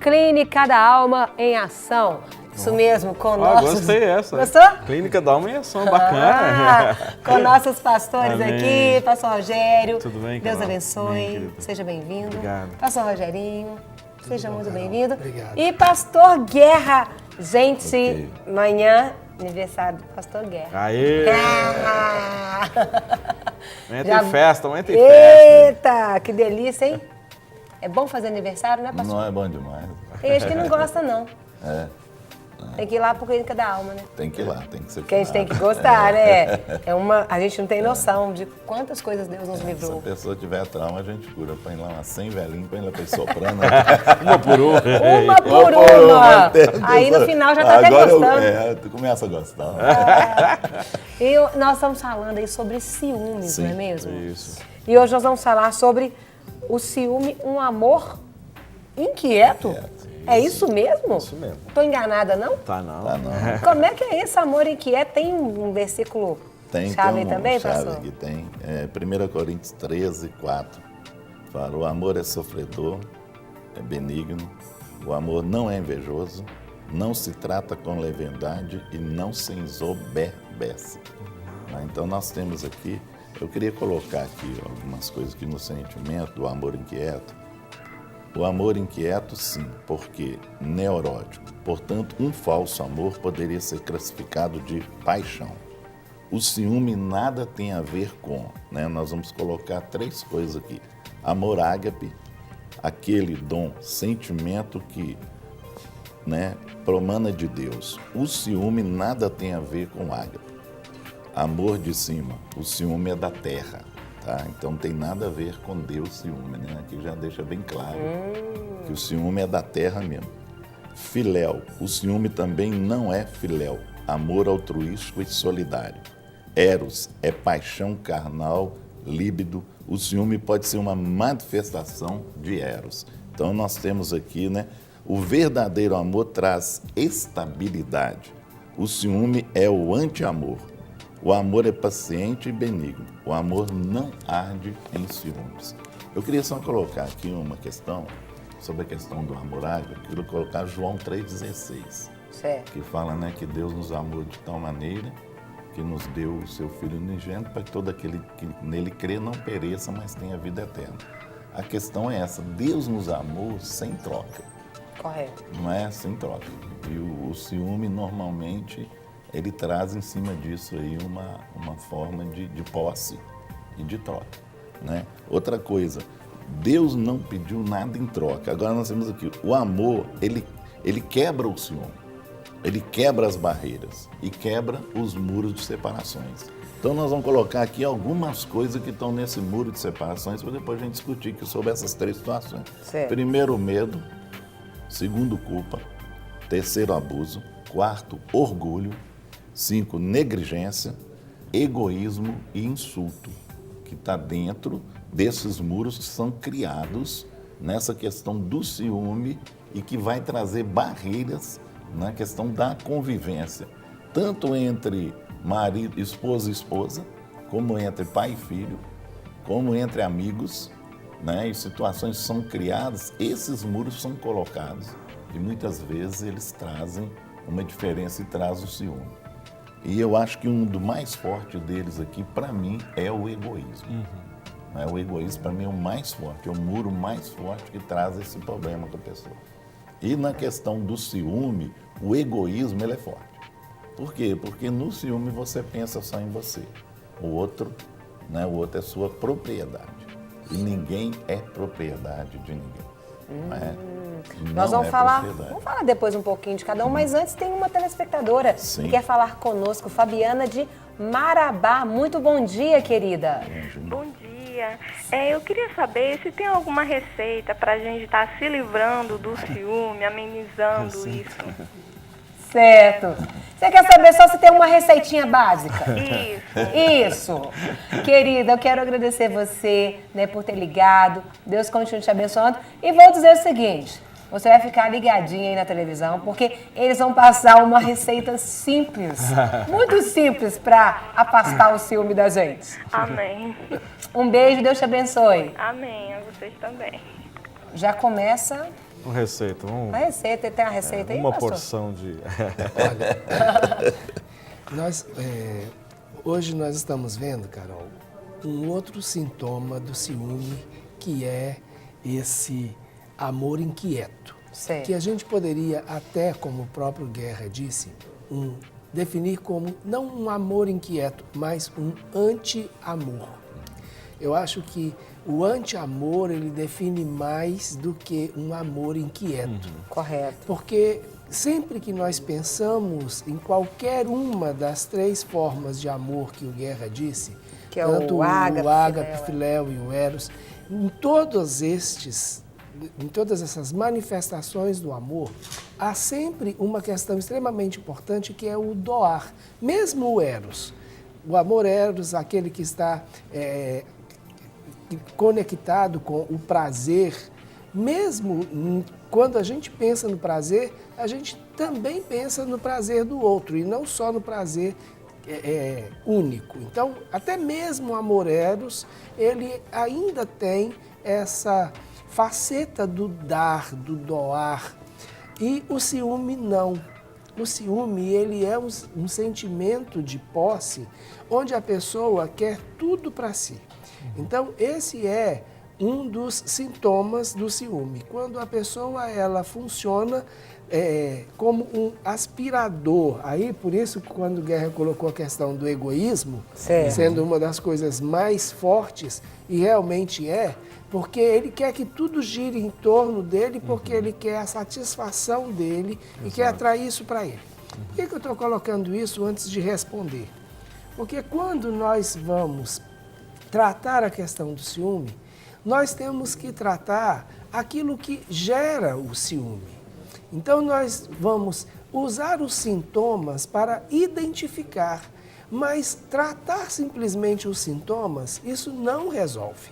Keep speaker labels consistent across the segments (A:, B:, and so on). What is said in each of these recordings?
A: Clínica da Alma em Ação. Isso mesmo, com nossos...
B: Gostei essa.
A: Gostou?
B: Clínica da Alma em Ação, bacana.
A: Com nossos pastores
B: Amém.
A: aqui, pastor Rogério.
B: Tudo bem,
A: Deus
B: Carol?
A: abençoe.
B: Amém,
A: Seja bem-vindo.
B: Obrigado.
A: Pastor Rogerinho, seja muito bem-vindo.
C: Obrigado.
A: E pastor Guerra. Gente,
B: Ok.
A: amanhã, aniversário do pastor Guerra.
B: Aê!
A: Ah!
B: Amanhã
A: Já-
B: tem festa, amanhã tem festa.
A: Eita, que delícia, hein? É bom fazer aniversário, né, pastor?
D: Não é bom demais.
A: Tem gente que não gosta, não.
D: É,
A: Tem que ir lá pro Clínica da Alma, né?
D: tem que ir lá, tem que ser.
A: Porque a gente tem que gostar, né? A gente não tem noção de quantas coisas Deus nos
D: Se a
A: livrou.
D: pessoa tiver trauma, a gente cura. Põe lá umas 100 velhinhos, põe lá pra ir soprando.
B: Uma por uma.
A: Uma por
D: Ô,
A: uma!
D: Matheus,
A: Aí no final já tá até
D: agora
A: gostando.
D: Tu começa a gostar.
A: E nós estamos falando aí sobre ciúmes,
D: Sim,
A: não é mesmo?
B: Isso.
A: E hoje nós vamos falar sobre o ciúme, um amor inquieto. É isso mesmo?
B: Isso mesmo.
A: Tô enganada, não?
B: Tá não.
D: Tá, não.
A: Como é que é esse amor inquieto? Tem um versículo chave aí
D: um
A: também,
D: chave
A: pastor?
D: aqui, tem. 1 Coríntios 13, 4. Fala, o amor é sofredor, é benigno, o amor não é invejoso, não se trata com leviandade e não se ensoberbece. Então nós temos aqui, eu queria colocar aqui algumas coisas aqui no sentimento do amor inquieto. O amor inquieto, sim, porque neurótico. Portanto, um falso amor poderia ser classificado de paixão. O ciúme nada tem a ver com, né? Nós vamos colocar 3 coisas aqui. Amor ágape, aquele dom, sentimento que, né, promana de Deus. O ciúme nada tem a ver com ágape. Amor de cima, o ciúme é da terra. Tá? Então não tem nada a ver com Deus ciúme, né? Aqui já deixa bem claro que o ciúme é da terra mesmo. Filéu, o ciúme também não é filéu, amor altruístico e solidário. Eros é paixão carnal, líbido. O ciúme pode ser uma manifestação de Eros. Então nós temos aqui, né? O verdadeiro amor traz estabilidade. O ciúme é o anti-amor. O amor é paciente e benigno. O amor não arde em ciúmes. Eu queria só colocar aqui uma questão sobre a questão do amor ágape. Eu queria colocar João 3,16,
A: Certo.
D: que fala, né, que Deus nos amou de tal maneira que nos deu o seu Filho unigênito para que todo aquele que nele crê não pereça, mas tenha vida eterna. A questão é essa, Deus nos amou sem troca,
A: Correto.
D: não é sem troca. E o ciúme normalmente ele traz em cima disso aí uma forma de posse e de troca, né? Outra coisa, Deus não pediu nada em troca. Agora nós temos aqui, o amor, ele quebra o ciúme, ele quebra as barreiras e quebra os muros de separações. Então nós vamos colocar aqui algumas coisas que estão nesse muro de separações para depois a gente discutir aqui sobre essas 3 situações.
A: Certo.
D: Primeiro, medo. Segundo, culpa. Terceiro, abuso. Quarto, orgulho. 5, negligência, egoísmo e insulto, que está dentro desses muros que são criados nessa questão do ciúme e que vai trazer barreiras na questão da convivência, tanto entre marido, esposa e esposa, como entre pai e filho, como entre amigos, né? E situações são criadas, esses muros são colocados e muitas vezes eles trazem uma diferença e traz o ciúme. E eu acho que um do mais forte deles aqui, para mim, é o egoísmo. O egoísmo, para mim, é o mais forte, é o muro mais forte que traz esse problema com a pessoa. E na questão do ciúme, o egoísmo, ele é forte. Por quê? Porque no ciúme você pensa só em você. O outro, né, o outro é sua propriedade. E ninguém é propriedade de ninguém. Não é?
A: Nós
D: Não
A: vamos
D: é
A: falar,
D: propriedade.
A: vamos falar depois um pouquinho de cada um, mas antes tem uma telespectadora
D: Sim.
A: que quer falar conosco, Fabiana de Marabá. Muito bom dia, querida.
E: Bom dia. Eu queria saber se tem alguma receita para a gente estar se livrando do ciúme, amenizando isso.
A: Certo. Você quer saber só se tem uma receitinha básica?
E: Isso.
A: Isso. Querida, eu quero agradecer você, né, por ter ligado. Deus continue te abençoando. E vou dizer o seguinte, você vai ficar ligadinha aí na televisão, porque eles vão passar uma receita simples, muito simples, para afastar o ciúme da gente.
E: Amém.
A: Um beijo, Deus te abençoe.
E: Amém. A vocês também.
A: Já começa
B: Uma receita,
A: A receita, tem a receita aí,
B: uma
A: pastor?
B: porção de...
C: Hoje nós estamos vendo, Carol, um outro sintoma do ciúme, que é esse amor inquieto.
A: Certo.
C: Que a gente poderia até, como o próprio Guerra disse, definir como não um amor inquieto, mas um anti-amor. Eu acho que o anti-amor, ele define mais do que um amor inquieto.
A: Correto.
C: Porque sempre que nós pensamos em qualquer uma das 3 formas de amor que o Guerra disse,
A: Que é
C: tanto
A: o ágape,
C: ágape, filéu e o eros, em todas essas manifestações do amor, há sempre uma questão extremamente importante, que é o doar. Mesmo o eros, o amor eros, aquele que está conectado com o prazer, mesmo quando a gente pensa no prazer, a gente também pensa no prazer do outro, e não só no prazer único. Então, até mesmo o amor eros, ele ainda tem essa faceta do dar, do doar, e o ciúme não. O ciúme, ele é um sentimento de posse, onde a pessoa quer tudo para si. Então, esse é um dos sintomas do ciúme. Quando a pessoa ela funciona como um aspirador. Aí, por isso, quando o Guerra colocou a questão do egoísmo,
A: Certo.
C: sendo uma das coisas mais fortes, e realmente porque ele quer que tudo gire em torno dele, porque ele quer a satisfação dele e quer atrair isso para ele. Por que eu estou colocando isso antes de responder? Porque quando nós vamos tratar a questão do ciúme, nós temos que tratar aquilo que gera o ciúme. Então, nós vamos usar os sintomas para identificar, mas tratar simplesmente os sintomas, isso não resolve.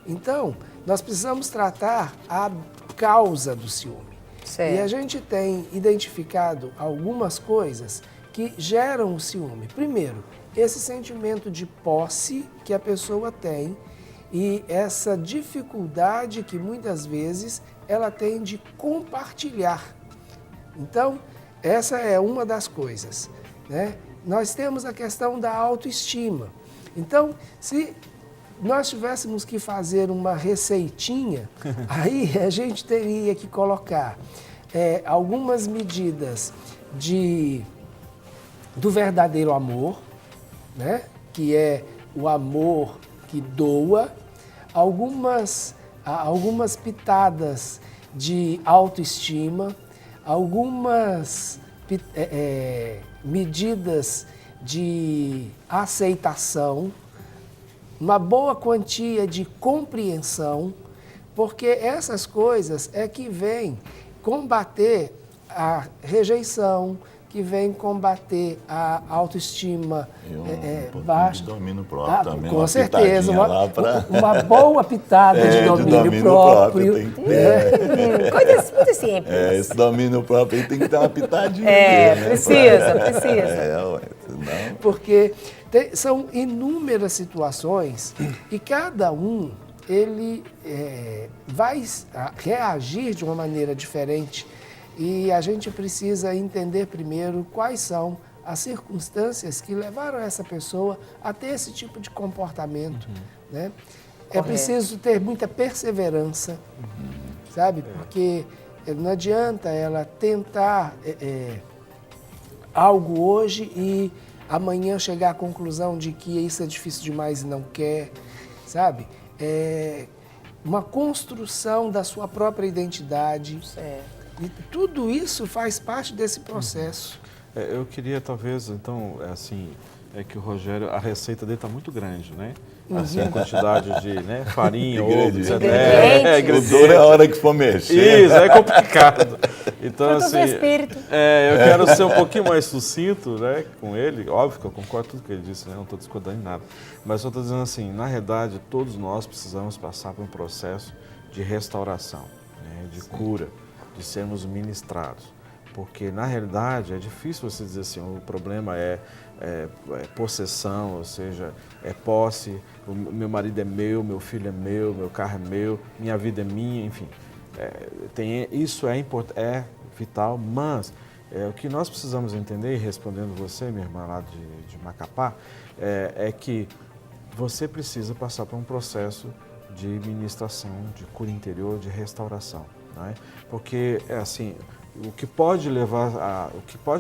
C: Então, nós precisamos tratar a causa do ciúme.
A: Certo.
C: E a gente tem identificado algumas coisas que geram o ciúme. Primeiro, esse sentimento de posse que a pessoa tem e essa dificuldade que muitas vezes ela tem de compartilhar. Então, essa é uma das coisas, né? Nós temos a questão da autoestima. Então, se nós tivéssemos que fazer uma receitinha, aí a gente teria que colocar algumas medidas do verdadeiro amor, né? Que é o amor que doa, algumas pitadas de autoestima, algumas medidas de aceitação, uma boa quantia de compreensão, porque essas coisas é que vêm combater a rejeição, que vem combater a autoestima baixa.
D: De domínio próprio também.
C: Com
D: uma
C: certeza,
D: pitadinha lá pra...
C: uma boa pitada de domínio próprio.
D: Tem que ter.
A: Coisas muito simples.
D: Esse domínio próprio aí tem que ter uma pitadinha.
A: Precisa.
D: Senão...
C: Porque são inúmeras situações e cada um ele vai reagir de uma maneira diferente. E a gente precisa entender primeiro quais são as circunstâncias que levaram essa pessoa a ter esse tipo de comportamento, né? É preciso ter muita perseverança, sabe? Porque não adianta ela tentar algo hoje e amanhã chegar à conclusão de que isso é difícil demais e não quer, sabe? É uma construção da sua própria identidade.
A: Certo.
C: E tudo isso faz parte desse processo.
B: Eu queria, talvez, então, que o Rogério, a receita dele está muito grande, né? Assim, a quantidade de farinha, ovo, etc.
D: O duro é a hora que for mexer.
B: Isso, é complicado. Então,
A: Frutos do espírito.
B: Eu quero ser um pouquinho mais sucinto, né, com ele. Óbvio que eu concordo com tudo que ele disse, né? Não estou discordando em nada. Mas só estou dizendo assim, na realidade, todos nós precisamos passar por um processo de restauração, né, de cura, de sermos ministrados. Porque, na realidade, é difícil você dizer assim, o problema é possessão, ou seja, é posse, o meu marido é meu filho é meu carro é meu, minha vida é minha, enfim. isso é vital, mas o que nós precisamos entender, respondendo você, minha irmã lá de Macapá, é que você precisa passar por um processo de ministração, de cura interior, de restauração, né? Porque, assim, o que pode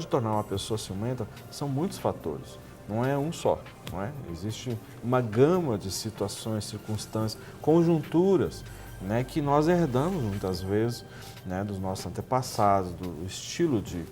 B: tornar uma pessoa ciumenta são muitos fatores, não é um só, não é? Existe uma gama de situações, circunstâncias, conjunturas, né, que nós herdamos muitas vezes, né, dos nossos antepassados, do estilo de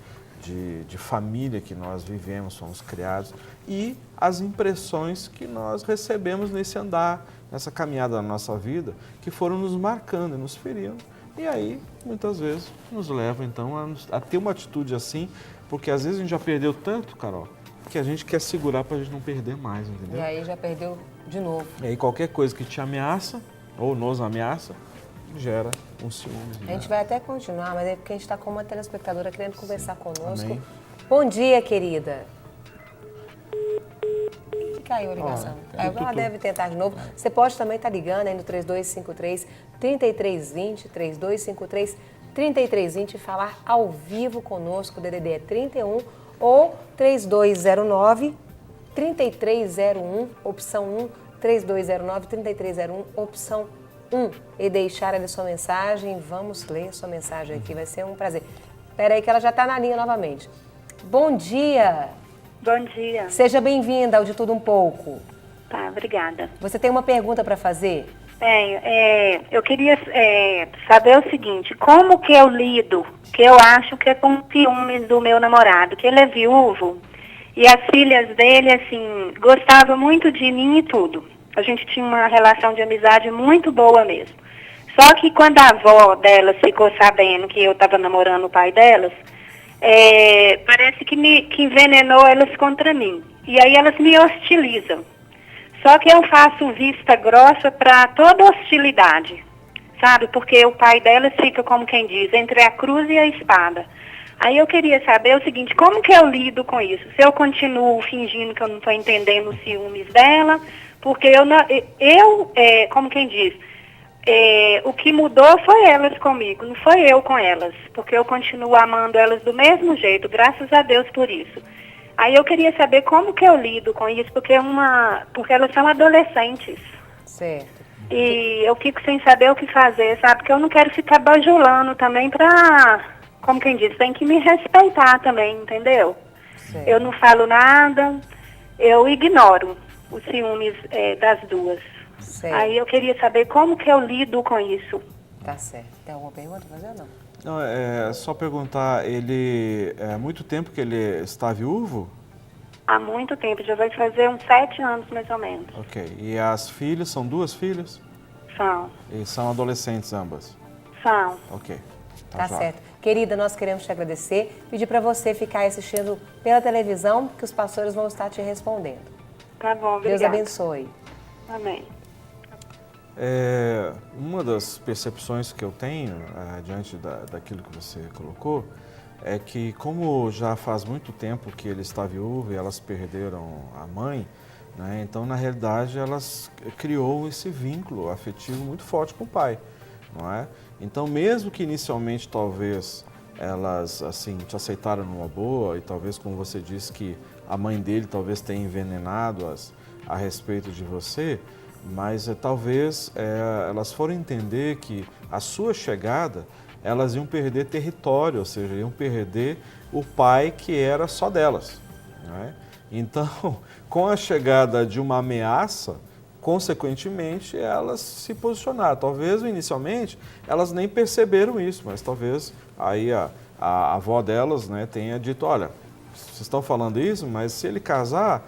B: família que nós vivemos, fomos criados, e as impressões que nós recebemos nesse andar, nessa caminhada da nossa vida, que foram nos marcando e nos ferindo. E aí, muitas vezes, nos leva, então, a ter uma atitude assim, porque às vezes a gente já perdeu tanto, Carol, que a gente quer segurar para a gente não perder mais, entendeu?
A: E aí já perdeu de novo.
B: E aí qualquer coisa que te ameaça, ou nos ameaça, gera um ciúme.
A: A gente vai até continuar, mas é porque a gente está com uma telespectadora querendo conversar conosco.
B: Amém.
A: Bom dia, querida. Caiu a ligação. Ela deve tentar de novo. Você pode também estar ligando aí no 3253-3320, 3253-3320 e falar ao vivo conosco. O DDD é 31 ou 3209-3301, opção 1, 3209-3301, opção 1. E deixar ali sua mensagem. Vamos ler sua mensagem aqui, vai ser um prazer. Espera aí que ela já está na linha novamente. Bom dia.
F: Bom dia.
A: Seja bem-vinda ao De Tudo Um Pouco.
F: Tá, obrigada.
A: Você tem uma pergunta para fazer?
F: Eu queria saber o seguinte, como que eu lido, que eu acho que é com ciúmes do meu namorado, que ele é viúvo, e as filhas dele, assim, gostavam muito de mim e tudo. A gente tinha uma relação de amizade muito boa mesmo. Só que quando a avó delas ficou sabendo que eu estava namorando o pai delas, parece que envenenou elas contra mim. E aí elas me hostilizam. Só que eu faço vista grossa para toda hostilidade, sabe? Porque o pai delas fica, como quem diz, entre a cruz e a espada. Aí eu queria saber o seguinte, como que eu lido com isso? Se eu continuo fingindo que eu não estou entendendo os ciúmes dela, porque como quem diz, o que mudou foi elas comigo, não foi eu com elas, porque eu continuo amando elas do mesmo jeito, graças a Deus por isso. Aí eu queria saber como que eu lido com isso, porque elas são adolescentes.
A: Certo.
F: E eu fico sem saber o que fazer, sabe? Porque eu não quero ficar bajulando também como quem diz, tem que me respeitar também, entendeu?
A: Certo.
F: Eu não falo nada, eu ignoro os ciúmes das duas.
A: Certo.
F: Aí eu queria saber como que eu lido com isso.
A: Tá certo. Tem alguma pergunta para fazer ou não?
B: Não, é só perguntar, há muito tempo que ele está viúvo?
F: Há muito tempo, já vai fazer uns 7 anos mais ou menos.
B: Ok. E as filhas, são 2 filhas?
F: São.
B: E são adolescentes ambas?
F: São.
B: Ok.
A: Tá
B: jóia.
A: certo. Querida, nós queremos te agradecer, pedir para você ficar assistindo pela televisão, que os pastores vão estar te respondendo.
F: Tá bom, obrigada.
A: Deus abençoe.
F: Amém.
B: Uma das percepções que eu tenho diante daquilo que você colocou é que, como já faz muito tempo que ele está viúvo e elas perderam a mãe, né, então na realidade elas criou esse vínculo afetivo muito forte com o pai, não é? Então mesmo que inicialmente talvez elas assim te aceitaram numa boa e talvez, como você disse, que a mãe dele talvez tenha envenenado-as a respeito de você, mas talvez elas foram entender que a sua chegada, elas iam perder território, ou seja, iam perder o pai que era só delas, não é? Então, com a chegada de uma ameaça, consequentemente, elas se posicionaram. Talvez, inicialmente, elas nem perceberam isso, mas talvez aí a avó delas, né, tenha dito, olha, vocês estão falando isso, mas se ele casar,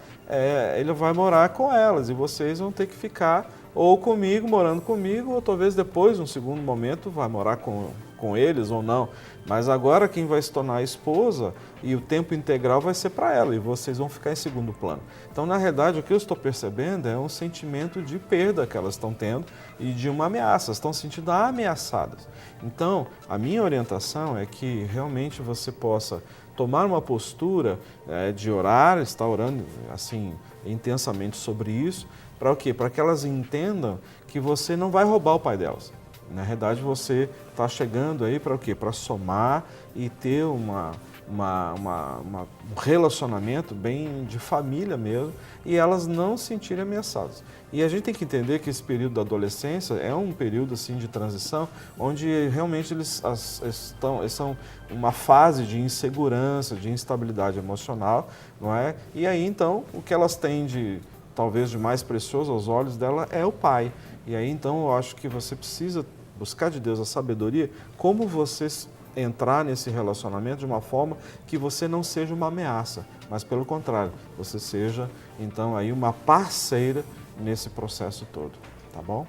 B: ele vai morar com elas e vocês vão ter que ficar ou comigo, morando comigo, ou talvez depois, num segundo momento, vai morar com eles ou não. Mas agora quem vai se tornar a esposa e o tempo integral vai ser para ela e vocês vão ficar em segundo plano. Então, na realidade, o que eu estou percebendo é um sentimento de perda que elas estão tendo e de uma ameaça, elas estão se sentindo ameaçadas. Então, a minha orientação é que realmente você possa tomar uma postura de orar, estar orando assim intensamente sobre isso, para o quê? Para que elas entendam que você não vai roubar o pai delas. Na realidade, você está chegando aí para o quê? Para somar e ter um relacionamento bem de família mesmo, e elas não se sentirem ameaçadas. E a gente tem que entender que esse período da adolescência é um período assim de transição, onde realmente eles são uma fase de insegurança, de instabilidade emocional, não é? E aí então o que elas têm de talvez de mais precioso aos olhos dela é o pai. E aí então eu acho que você precisa buscar de Deus a sabedoria, como você entrar nesse relacionamento de uma forma que você não seja uma ameaça, mas pelo contrário, você seja então aí uma parceira nesse processo todo, tá bom?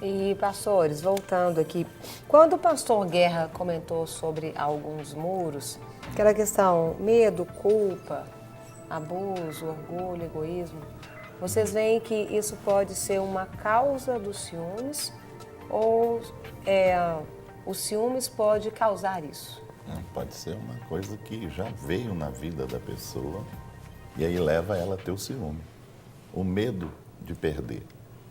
A: E pastores, voltando aqui, quando o pastor Guerra comentou sobre alguns muros, aquela questão medo, culpa, abuso, orgulho, egoísmo, vocês veem que isso pode ser uma causa dos ciúmes ou os ciúmes pode causar isso?
D: Pode ser uma coisa que já veio na vida da pessoa e aí leva ela a ter o ciúme. O medo de perder.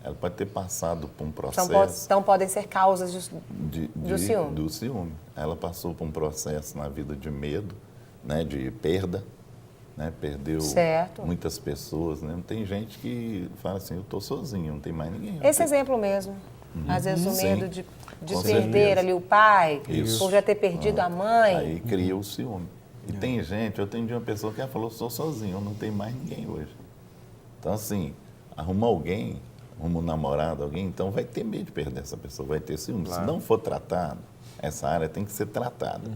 D: Ela pode ter passado por um processo...
A: Então podem ser causas do ciúme.
D: Do ciúme. Ela passou por um processo na vida de medo, né, de perda, né, perdeu muitas pessoas. Né? Tem gente que fala assim, eu estou sozinho, não tem mais ninguém.
A: Esse exemplo mesmo. Às vezes o medo de perder ali o pai, ou já ter perdido a mãe.
D: Aí cria o ciúme. E tem gente, eu atendi uma pessoa que falou, sou sozinho, não tem mais ninguém hoje. Então assim, arruma alguém, arruma um namorado, alguém, então vai ter medo de perder essa pessoa, vai ter ciúme. Claro. Se não for tratado, essa área tem que ser tratada.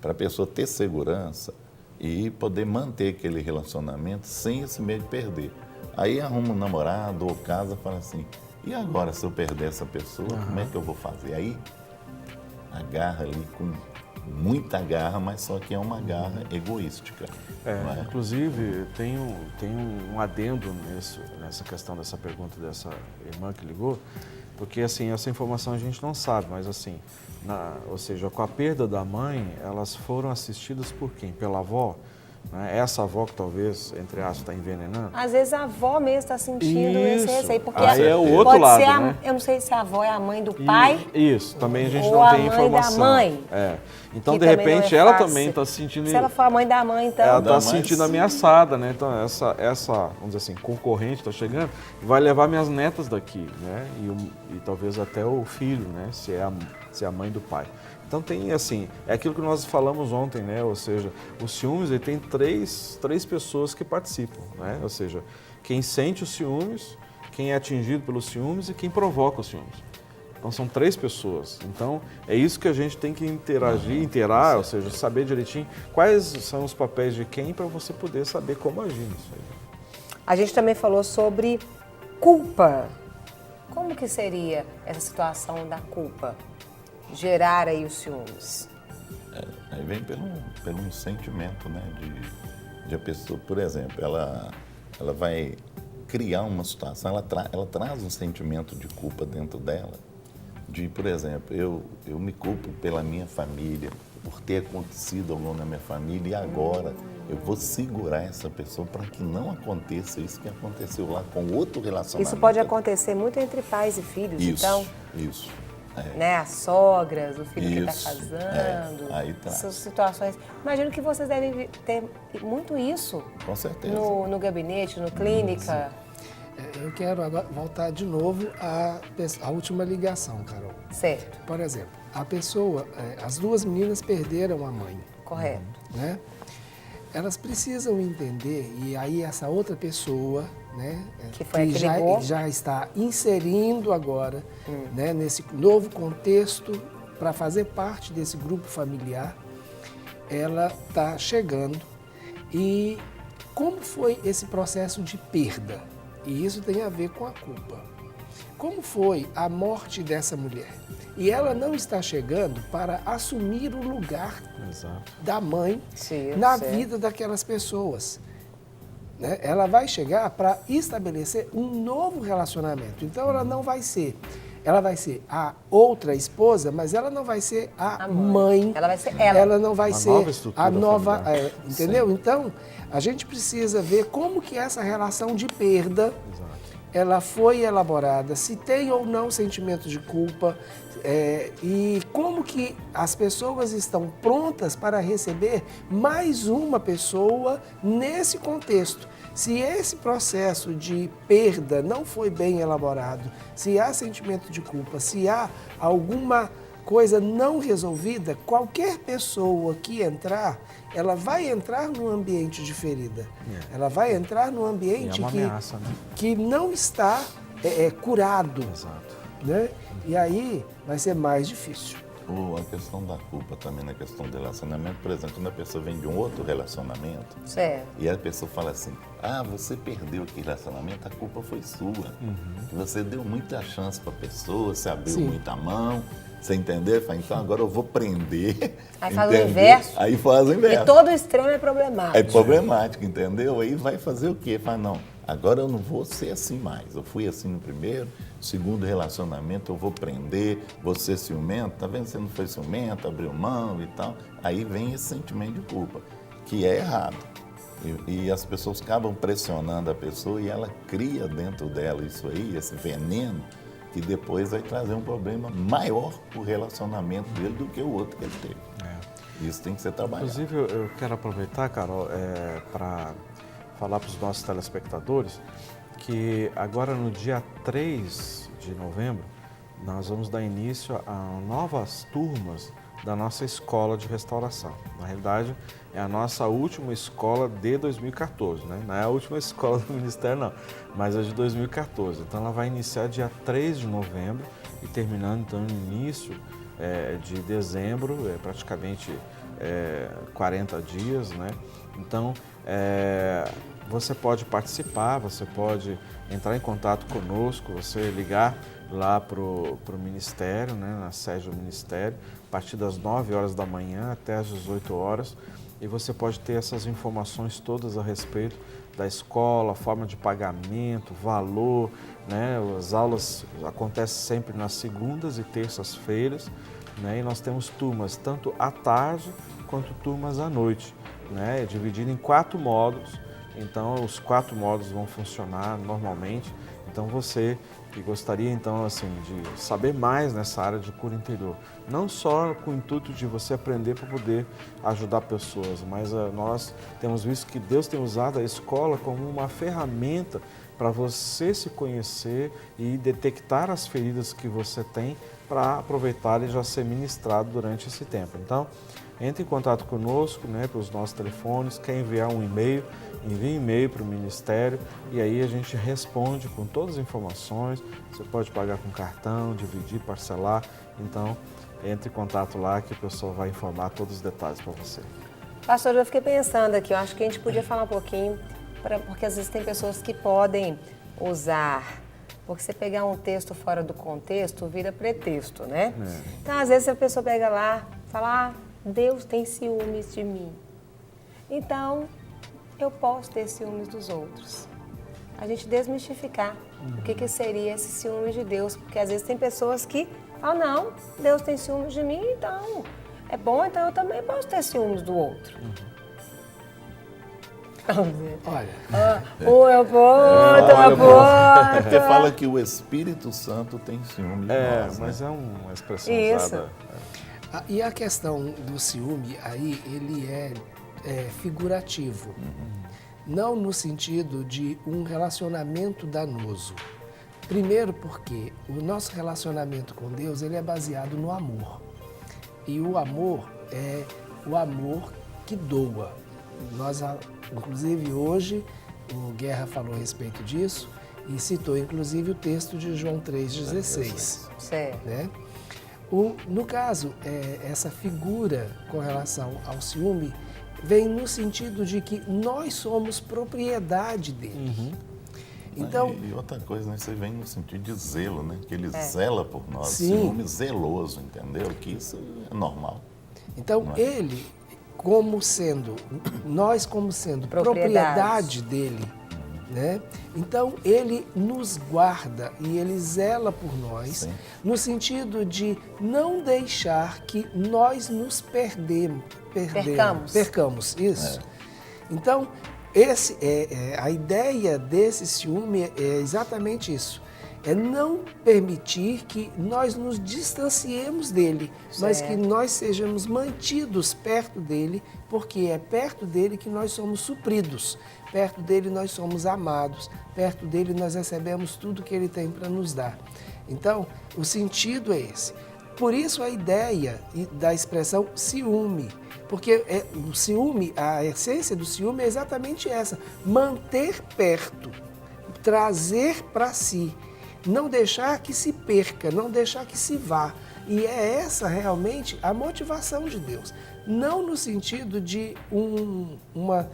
D: Para a pessoa ter segurança e poder manter aquele relacionamento sem esse medo de perder. Aí arruma um namorado ou casa e fala assim, e agora se eu perder essa pessoa, como é que eu vou fazer? Aí agarra ali com muita garra, mas só que é uma garra egoística.
B: Inclusive, tem um adendo nessa questão dessa pergunta dessa irmã que ligou, porque assim, essa informação a gente não sabe, mas assim, ou seja, com a perda da mãe, elas foram assistidas por quem? Pela avó? Né? Essa avó que talvez, entre aspas, está envenenando?
A: Às vezes a avó mesmo está sentindo esse receio, porque
B: aí é o outro lado, né?
A: Eu não sei se a avó é a mãe do pai.
B: Isso, também a gente não tem informação.
A: Ou a mãe da mãe.
B: Então, de repente, ela também está se sentindo...
A: Se ela for a mãe da mãe, então...
B: Ela está se sentindo ameaçada, né? Então, essa, vamos dizer assim, concorrente está chegando, vai levar minhas netas daqui, né? E talvez até o filho, né? Se é a mãe do pai. Então tem assim, é aquilo que nós falamos ontem, né? Ou seja, o ciúmes ele tem três pessoas que participam, né? Ou seja, quem sente os ciúmes, quem é atingido pelos ciúmes e quem provoca os ciúmes. Então são 3 pessoas. Então é isso que a gente tem que interar, ou seja, saber direitinho quais são os papéis de quem para você poder saber como agir nisso aí.
A: A gente também falou sobre culpa. Como que seria essa situação da culpa? Gerar aí os ciúmes?
D: Aí vem pelo sentimento, né, de a pessoa, por exemplo, ela vai criar uma situação, ela traz um sentimento de culpa dentro dela, de, por exemplo, eu me culpo pela minha família, por ter acontecido algo na minha família e agora eu vou segurar essa pessoa para que não aconteça isso que aconteceu lá com outro relacionamento.
A: Isso pode acontecer muito entre pais e filhos, então?
D: Isso.
A: Né, as sogras, o filho que está casando,
D: aí tá.
A: Essas situações. Imagino que vocês devem ter muito isso.
D: Com certeza.
A: No gabinete, no clínica.
C: Eu quero agora voltar de novo à última ligação, Carol.
A: Certo.
C: Por exemplo, a pessoa, as 2 meninas perderam a mãe.
A: Correto.
C: Né? Elas precisam entender, e aí essa outra pessoa, né, que já está inserindo agora, né, nesse novo contexto, para fazer parte desse grupo familiar, ela está chegando. E como foi esse processo de perda? E isso tem a ver com a culpa. Como foi a morte dessa mulher? E ela não está chegando para assumir o lugar da mãe na vida daquelas pessoas. Né? Ela vai chegar para estabelecer um novo relacionamento. Então ela não vai ser, ela vai ser a outra esposa, mas ela não vai ser a mãe.
A: Ela vai ser ela.
C: Ela não vai ser a nova, entendeu?
D: Sim.
C: Então a gente precisa ver como que essa relação de perda ela foi elaborada, se tem ou não sentimento de culpa, e como que as pessoas estão prontas para receber mais uma pessoa nesse contexto. Se esse processo de perda não foi bem elaborado, se há sentimento de culpa, se há alguma coisa não resolvida, qualquer pessoa que entrar, ela vai entrar num ambiente de ferida. Ela vai entrar num ambiente
B: ameaça, né?
C: que não está curado.
B: Exato.
C: Né? E aí vai ser mais difícil.
D: A questão da culpa também na questão do relacionamento, por exemplo, quando a pessoa vem de um outro relacionamento
A: Certo.
D: e a pessoa fala assim, você perdeu aquele relacionamento, a culpa foi sua. Você deu muita chance para a pessoa, você abriu
C: Sim.
D: muita mão, você entendeu? Fala, então agora eu vou prender.
A: Aí faz o
D: entendeu?
A: inverso.
D: Aí faz o inverso.
A: E todo extremo é problemático.
D: É problemático, entendeu? Aí vai fazer o quê? Fala, não, agora eu não vou ser assim mais. Eu fui assim no primeiro, segundo relacionamento, eu vou prender, vou ser ciumento. Tá vendo? Você não foi ciumento, abriu mão e tal. Aí vem esse sentimento de culpa, que é errado. E as pessoas acabam pressionando a pessoa e ela cria dentro dela isso aí, esse veneno, que depois vai trazer um problema maior para o relacionamento dele do que o outro que ele teve. Isso tem que ser trabalhado.
B: Inclusive, eu quero aproveitar, Carol, para falar para os nossos telespectadores que agora no dia 3 de novembro nós vamos dar início a novas turmas da nossa escola de restauração. Na realidade, é a nossa última escola de 2014, né? Não é a última escola do Ministério, não, mas a de 2014. Então, ela vai iniciar dia 3 de novembro e terminando, então, no início de dezembro, praticamente 40 dias, né? Então, você pode participar, você pode entrar em contato conosco, você ligar lá para o Ministério, né, na sede do Ministério, a partir das 9 horas da manhã até as 18 horas, e você pode ter essas informações todas a respeito da escola, forma de pagamento, valor, né? As aulas acontecem sempre nas segundas e terças-feiras, né? E nós temos turmas tanto à tarde quanto turmas à noite, né? É dividido em 4 módulos, então os 4 módulos vão funcionar normalmente. Então você que gostaria então assim de saber mais nessa área de cura interior, não só com o intuito de você aprender para poder ajudar pessoas, mas nós temos visto que Deus tem usado a escola como uma ferramenta para você se conhecer e detectar as feridas que você tem para aproveitar e já ser ministrado durante esse tempo. Então, entre em contato conosco, né, pelos nossos telefones, quer enviar um e-mail, envie um e-mail para o Ministério e aí a gente responde com todas as informações. Você pode pagar com cartão, dividir, parcelar. Então, entre em contato lá que o pessoal vai informar todos os detalhes para você.
A: Pastor, eu fiquei pensando aqui, eu acho que a gente podia falar um pouquinho, porque às vezes tem pessoas que podem usar, porque você pegar um texto fora do contexto, vira pretexto, né? Então, às vezes a pessoa pega lá, fala, Deus tem ciúmes de mim. Então, eu posso ter ciúmes dos outros. A gente desmistificar o que seria esse ciúme de Deus, porque às vezes tem pessoas que falam, não, Deus tem ciúmes de mim, então é bom, então eu também posso ter ciúmes do outro.
C: Olha,
A: Um é o outro, é o outro.
D: Porque fala que o Espírito Santo tem ciúme de nós,
B: mas
D: né?
B: é uma expressão
A: Isso.
B: usada.
C: e a questão do ciúme aí, ele é figurativo. Não no sentido de um relacionamento danoso. Primeiro porque o nosso relacionamento com Deus, ele é baseado no amor. E o amor é o amor que doa. Nós, inclusive hoje, o Guerra falou a respeito disso e citou inclusive o texto de João 3,16.
A: Certo.
C: Né? No caso, essa figura com relação ao ciúme vem no sentido de que nós somos propriedade dele. Então,
D: E outra coisa, né? Você vem no sentido de zelo, né? Que ele zela por nós,
C: Sim.
D: ciúme zeloso, entendeu? Que isso é normal.
C: então
D: Não é?
C: ele, nós como sendo
A: Propriedade
C: propriedade dele, né? Então ele nos guarda e ele zela por nós,
D: Sim.
C: no sentido de não deixar que nós nos percamos, isso. Então, A ideia desse ciúme é exatamente isso. É não permitir que nós nos distanciemos dele, mas que nós sejamos mantidos perto dele, porque é perto dele que nós somos supridos, perto dele nós somos amados, perto dele nós recebemos tudo que ele tem para nos dar. Então, o sentido é esse. Por isso a ideia da expressão ciúme, porque o ciúme, a essência do ciúme é exatamente essa, manter perto, trazer para si, não deixar que se perca, não deixar que se vá. E é essa realmente a motivação de Deus. Não no sentido de uma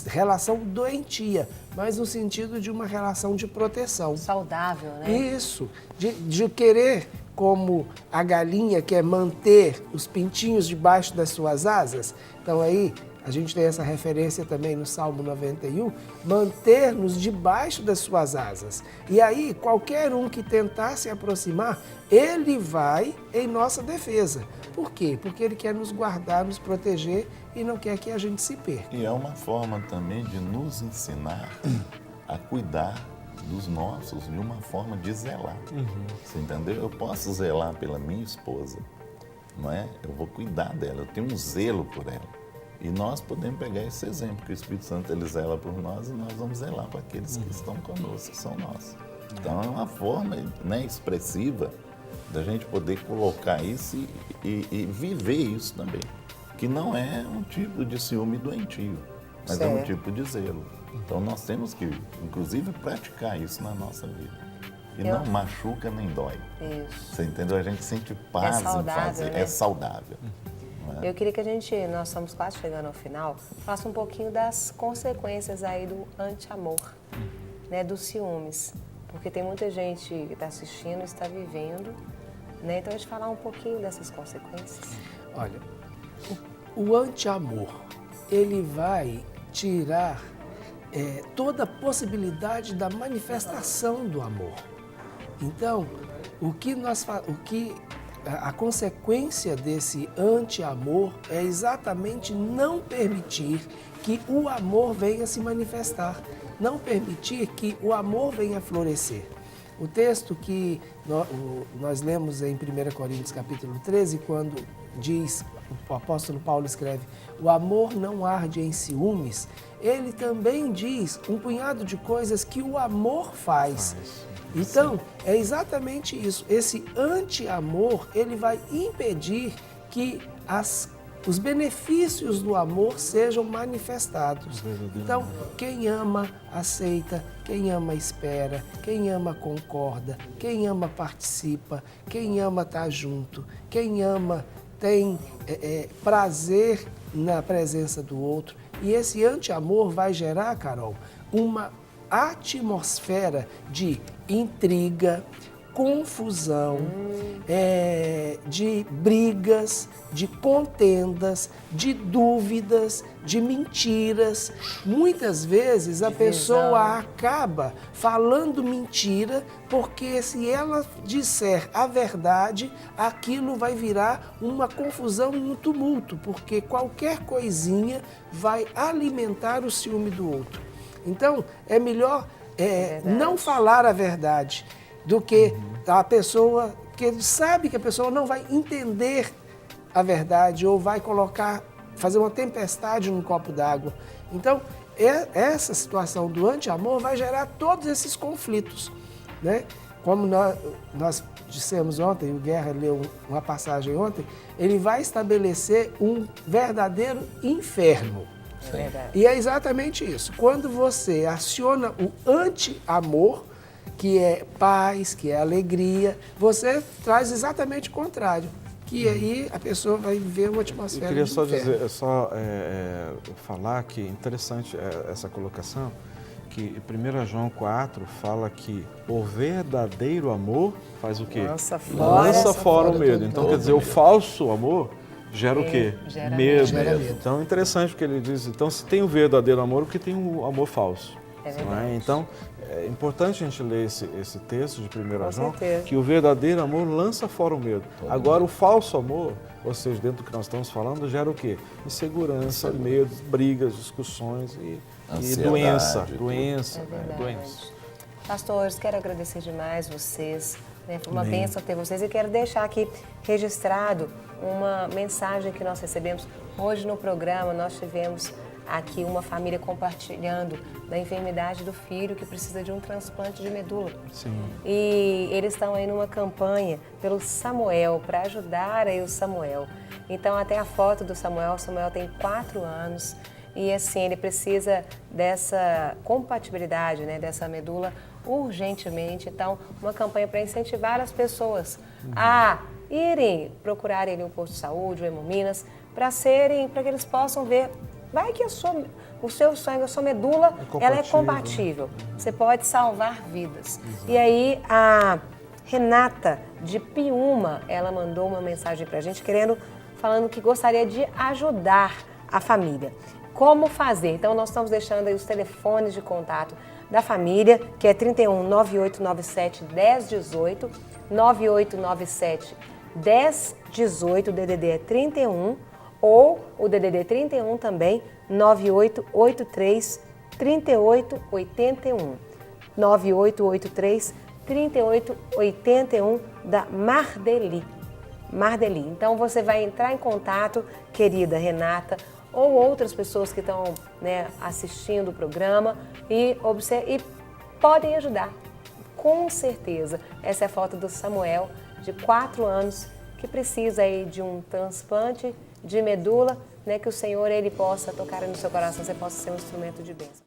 C: relação doentia, mas no sentido de uma relação de proteção.
A: Saudável, né?
C: Isso, de querer, como a galinha quer manter os pintinhos debaixo das suas asas. Então aí a gente tem essa referência também no Salmo 91, manter-nos debaixo das suas asas. E aí, qualquer um que tentar se aproximar, ele vai em nossa defesa. Por quê? Porque ele quer nos guardar, nos proteger e não quer que a gente se perca.
D: E é uma forma também de nos ensinar a cuidar dos nossos de uma forma de zelar. Você entendeu? Eu posso zelar pela minha esposa, não é? Eu vou cuidar dela, eu tenho um zelo por ela. E nós podemos pegar esse exemplo, que o Espírito Santo ele zela por nós e nós vamos zelar para aqueles que estão conosco, que são nossos. Então é uma forma, né, expressiva da gente poder colocar isso e viver isso também. Que não é um tipo de ciúme doentio, mas é um tipo de zelo. Então nós temos que, inclusive, praticar isso na nossa vida. E não machuca nem dói.
A: Isso.
D: Você entendeu? A gente sente paz em fazer.
A: Né?
D: É saudável.
A: Eu queria que nós estamos quase chegando ao final, falasse um pouquinho das consequências aí do anti-amor, né, dos ciúmes. Porque tem muita gente que está assistindo e está vivendo, né? Então a gente falar um pouquinho dessas consequências.
C: Olha, o anti-amor, ele vai tirar toda a possibilidade da manifestação do amor. Então, a consequência desse anti-amor é exatamente não permitir que o amor venha se manifestar, não permitir que o amor venha florescer. O texto que nós lemos em 1 Coríntios capítulo 13, quando diz, o apóstolo Paulo escreve, o amor não arde em ciúmes, ele também diz um punhado de coisas que o amor faz. Então, é exatamente isso. Esse anti-amor, ele vai impedir que os benefícios do amor sejam manifestados. Então, quem ama, aceita. Quem ama, espera. Quem ama, concorda. Quem ama, participa. Quem ama, está junto. Quem ama, tem prazer na presença do outro. E esse anti-amor vai gerar, Carol, uma atmosfera de intriga, confusão, de brigas, de contendas, de dúvidas, de mentiras. Muitas vezes a pessoa acaba falando mentira porque se ela disser a verdade, aquilo vai virar uma confusão e um tumulto, porque qualquer coisinha vai alimentar o ciúme do outro. Então, é melhor não falar a verdade do que a pessoa, que ele sabe que a pessoa não vai entender a verdade ou vai fazer uma tempestade num copo d'água. Então, essa situação do anti-amor vai gerar todos esses conflitos, né? Como nós dissemos ontem, o Guerra leu uma passagem ontem, ele vai estabelecer um verdadeiro inferno. E é exatamente isso. Quando você aciona o anti-amor, que é paz, que é alegria, você traz exatamente o contrário. Que aí a pessoa vai viver uma atmosfera de inferno.
B: Falar que é interessante essa colocação, que 1 João 4 fala que o verdadeiro amor faz o quê? Lança fora o medo. Então, quer dizer, o falso amor gera o quê?
A: Gera
B: medo.
A: medo.
B: Então, é interessante porque ele diz, então, se tem o verdadeiro amor, porque tem o amor falso.
A: É verdade.
B: Então, é importante a gente ler esse texto de 1 João,
A: certeza.
B: que o verdadeiro amor lança fora o medo. Agora, o falso amor, ou seja, dentro do que nós estamos falando, gera o quê? Insegurança, medo, brigas, discussões e doença. Doença,
A: É verdade.
B: doença.
A: Pastores, quero agradecer demais vocês. Né? Foi uma bênção ter vocês e quero deixar aqui registrado uma mensagem que nós recebemos. Hoje no programa nós tivemos aqui uma família compartilhando da enfermidade do filho que precisa de um transplante de medula.
B: Sim.
A: E eles estão aí numa campanha pelo Samuel, para ajudar aí o Samuel. Então até a foto do Samuel, o Samuel tem 4 anos e assim, ele precisa dessa compatibilidade, né, dessa medula urgentemente. Então, uma campanha para incentivar as pessoas a irem procurar um posto de saúde, o Hemominas, para que eles possam ver. Vai que o seu sangue, a sua medula, ela é compatível. Você pode salvar vidas. Exato. E aí, a Renata de Piúma, ela mandou uma mensagem para a gente, falando que gostaria de ajudar a família. Como fazer? Então, nós estamos deixando aí os telefones de contato da família, que é 31 9897 1018, 9897 1018, o DDD é 31, ou o DDD 31 também, 9883 3881, 9883 3881 da Mardeli. Então você vai entrar em contato, querida Renata, ou outras pessoas que estão, né, assistindo o programa e podem ajudar. Com certeza. Essa é a foto do Samuel, de 4 anos, que precisa aí de um transplante de medula, né, que o Senhor ele possa tocar no seu coração, você possa ser um instrumento de bênção.